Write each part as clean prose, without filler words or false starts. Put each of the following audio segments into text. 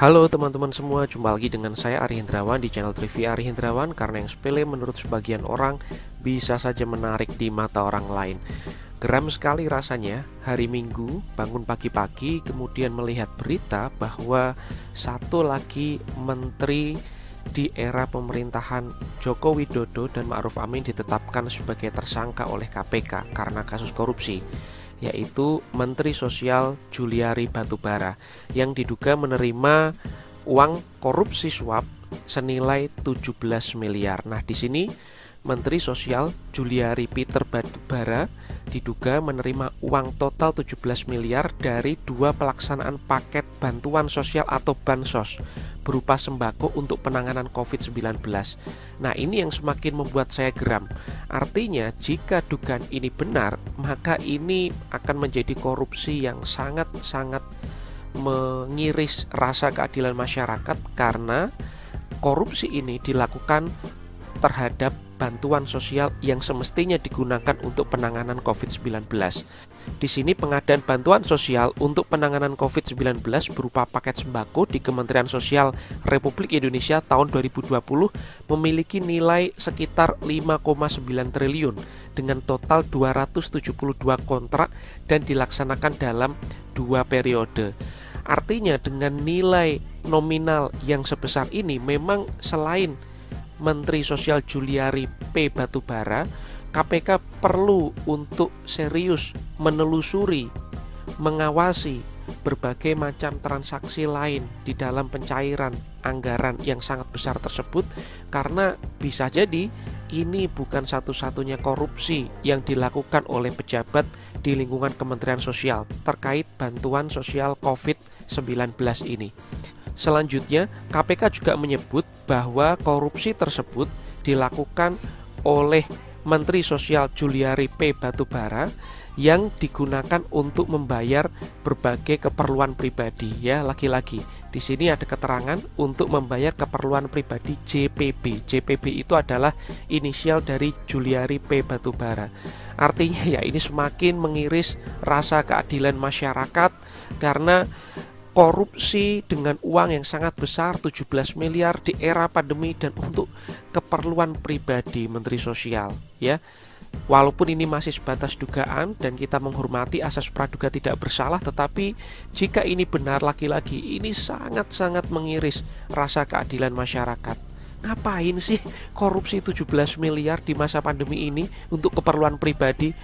Halo teman-teman semua, jumpa lagi dengan saya Ari Hendrawan di channel Trivia Ari Hendrawan. Karena yang sepele menurut sebagian orang bisa saja menarik di mata orang lain. Geram sekali rasanya hari Minggu bangun pagi-pagi kemudian melihat berita bahwa satu lagi menteri di era pemerintahan Joko Widodo dan Ma'ruf Amin ditetapkan sebagai tersangka oleh KPK karena kasus korupsi, yaitu Menteri Sosial Juliari Batubara yang diduga menerima uang korupsi suap senilai 17 miliar. Nah, di sini Menteri Sosial Juliari Peter Batubara diduga menerima uang total 17 miliar dari dua pelaksanaan paket bantuan sosial atau bansos berupa sembako untuk penanganan COVID-19. Nah, ini yang semakin membuat saya geram. Artinya, jika dugaan ini benar, maka ini akan menjadi korupsi yang sangat-sangat mengiris rasa keadilan masyarakat karena korupsi ini dilakukan terhadap bantuan sosial yang semestinya digunakan untuk penanganan COVID-19. Di sini pengadaan bantuan sosial untuk penanganan COVID-19 berupa paket sembako di Kementerian Sosial Republik Indonesia tahun 2020 memiliki nilai sekitar 5,9 triliun dengan total 272 kontrak dan dilaksanakan dalam 2 periode. Artinya dengan nilai nominal yang sebesar ini memang selain Menteri Sosial Juliari P. Batubara, KPK perlu untuk serius menelusuri, mengawasi berbagai macam transaksi lain di dalam pencairan anggaran yang sangat besar tersebut, karena bisa jadi ini bukan satu-satunya korupsi yang dilakukan oleh pejabat di lingkungan Kementerian Sosial terkait bantuan sosial COVID-19 ini. Selanjutnya, KPK juga menyebut bahwa korupsi tersebut dilakukan oleh Menteri Sosial Juliari P. Batubara yang digunakan untuk membayar berbagai keperluan pribadi. Ya, lagi-lagi di sini ada keterangan untuk membayar keperluan pribadi JPB. JPB itu adalah inisial dari Juliari P. Batubara. Artinya ya ini semakin mengiris rasa keadilan masyarakat karena korupsi dengan uang yang sangat besar 17 miliar di era pandemi dan untuk keperluan pribadi Menteri Sosial, ya. Walaupun ini masih sebatas dugaan dan kita menghormati asas praduga tidak bersalah, tetapi jika ini benar lagi-lagi ini sangat-sangat mengiris rasa keadilan masyarakat. Ngapain sih korupsi 17 miliar di masa pandemi ini untuk keperluan pribadi?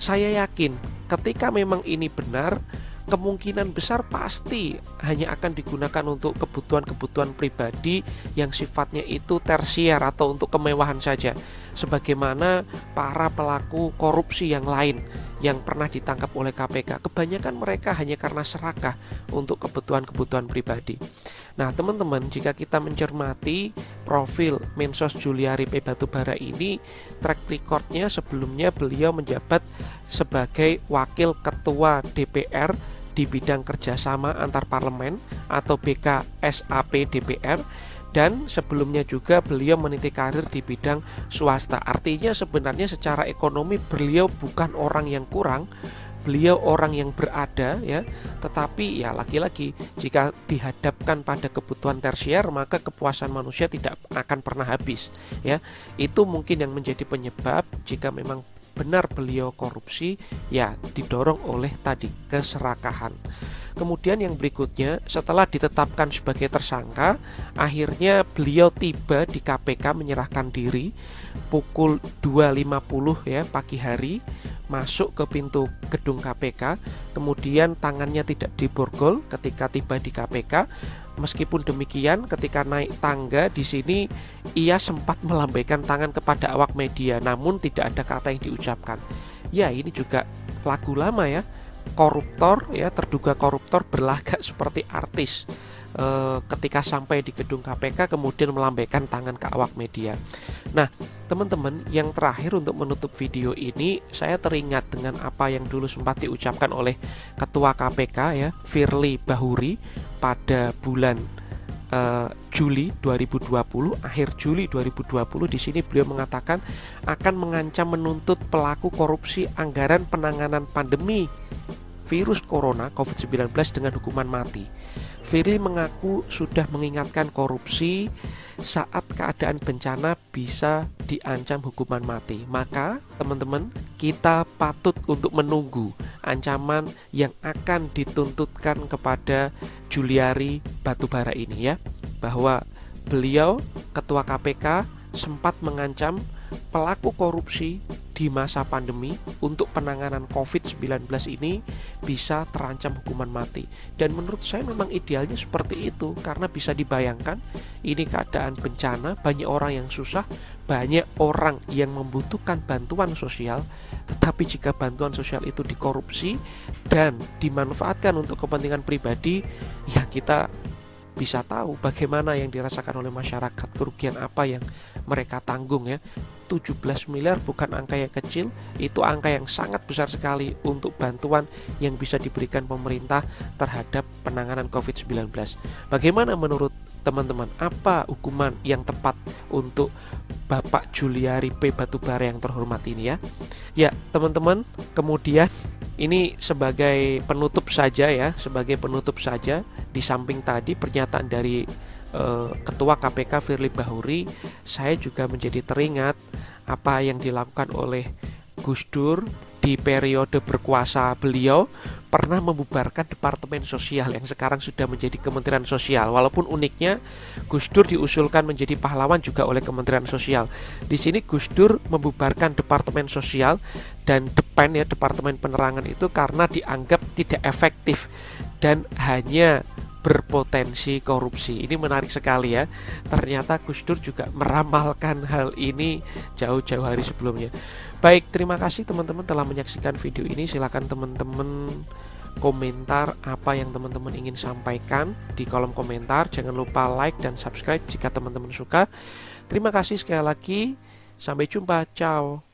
Saya yakin ketika memang ini benar, kemungkinan besar pasti hanya akan digunakan untuk kebutuhan-kebutuhan pribadi yang sifatnya itu tersier atau untuk kemewahan saja, sebagaimana para pelaku korupsi yang lain yang pernah ditangkap oleh KPK. Kebanyakan mereka hanya karena serakah untuk kebutuhan-kebutuhan pribadi. Nah, teman-teman, jika kita mencermati profil Mensos Juliari P. Batubara ini, track recordnya sebelumnya beliau menjabat sebagai Wakil Ketua DPR di bidang kerjasama antar parlemen atau BKSAP DPR, dan sebelumnya juga beliau meniti karir di bidang swasta. Artinya sebenarnya secara ekonomi beliau bukan orang yang kurang, beliau orang yang berada, ya. Tetapi ya lagi-lagi jika dihadapkan pada kebutuhan tersier maka kepuasan manusia tidak akan pernah habis, ya. Itu mungkin yang menjadi penyebab jika memang benar beliau korupsi, ya didorong oleh tadi keserakahan. Kemudian yang berikutnya, setelah ditetapkan sebagai tersangka, akhirnya beliau tiba di KPK menyerahkan diri pukul 2.50 ya pagi hari, masuk ke pintu gedung KPK. Kemudian tangannya tidak diborgol ketika tiba di KPK. Meskipun demikian, ketika naik tangga di sini ia sempat melambaikan tangan kepada awak media, namun tidak ada kata yang diucapkan. Ya, ini juga lagu lama ya. Koruptor ya, terduga koruptor berlagak seperti artis. Ketika sampai di gedung KPK kemudian melambaikan tangan ke awak media. Nah, teman-teman, yang terakhir untuk menutup video ini, saya teringat dengan apa yang dulu sempat diucapkan oleh Ketua KPK ya, Firly Bahuri pada bulan Juli 2020, akhir Juli 2020. Di sini beliau mengatakan akan mengancam menuntut pelaku korupsi anggaran penanganan pandemi virus corona COVID-19 dengan hukuman mati. Firly mengaku sudah mengingatkan korupsi saat keadaan bencana bisa diancam hukuman mati. Maka teman-teman, kita patut untuk menunggu ancaman yang akan dituntutkan kepada Juliari Batubara ini ya, bahwa beliau ketua KPK sempat mengancam pelaku korupsi di masa pandemi untuk penanganan COVID-19 ini bisa terancam hukuman mati. Dan menurut saya memang idealnya seperti itu, karena bisa dibayangkan ini keadaan bencana, banyak orang yang susah, banyak orang yang membutuhkan bantuan sosial, tetapi jika bantuan sosial itu dikorupsi dan dimanfaatkan untuk kepentingan pribadi, ya kita bisa tahu bagaimana yang dirasakan oleh masyarakat, kerugian apa yang mereka tanggung ya. 17 miliar bukan angka yang kecil, itu angka yang sangat besar sekali untuk bantuan yang bisa diberikan pemerintah terhadap penanganan COVID-19. Bagaimana menurut teman-teman, apa hukuman yang tepat untuk Bapak Juliari P. Batubara yang terhormat ini ya? Ya teman-teman, kemudian ini sebagai penutup saja ya, sebagai penutup saja, di samping tadi pernyataan dari Ketua KPK Firly Bahuri, saya juga menjadi teringat apa yang dilakukan oleh Gus Dur di periode berkuasa. Beliau pernah membubarkan Departemen Sosial yang sekarang sudah menjadi Kementerian Sosial. Walaupun uniknya Gus Dur diusulkan menjadi pahlawan juga oleh Kementerian Sosial. Di sini Gus Dur membubarkan Departemen Sosial dan DEPEN ya, Departemen Penerangan itu karena dianggap tidak efektif dan hanya berpotensi korupsi. Ini menarik sekali ya. Ternyata Gus Dur juga meramalkan hal ini jauh-jauh hari sebelumnya. Baik, terima kasih teman-teman telah menyaksikan video ini. Silakan teman-teman komentar apa yang teman-teman ingin sampaikan di kolom komentar. Jangan lupa like dan subscribe jika teman-teman suka. Terima kasih sekali lagi. Sampai jumpa. Ciao.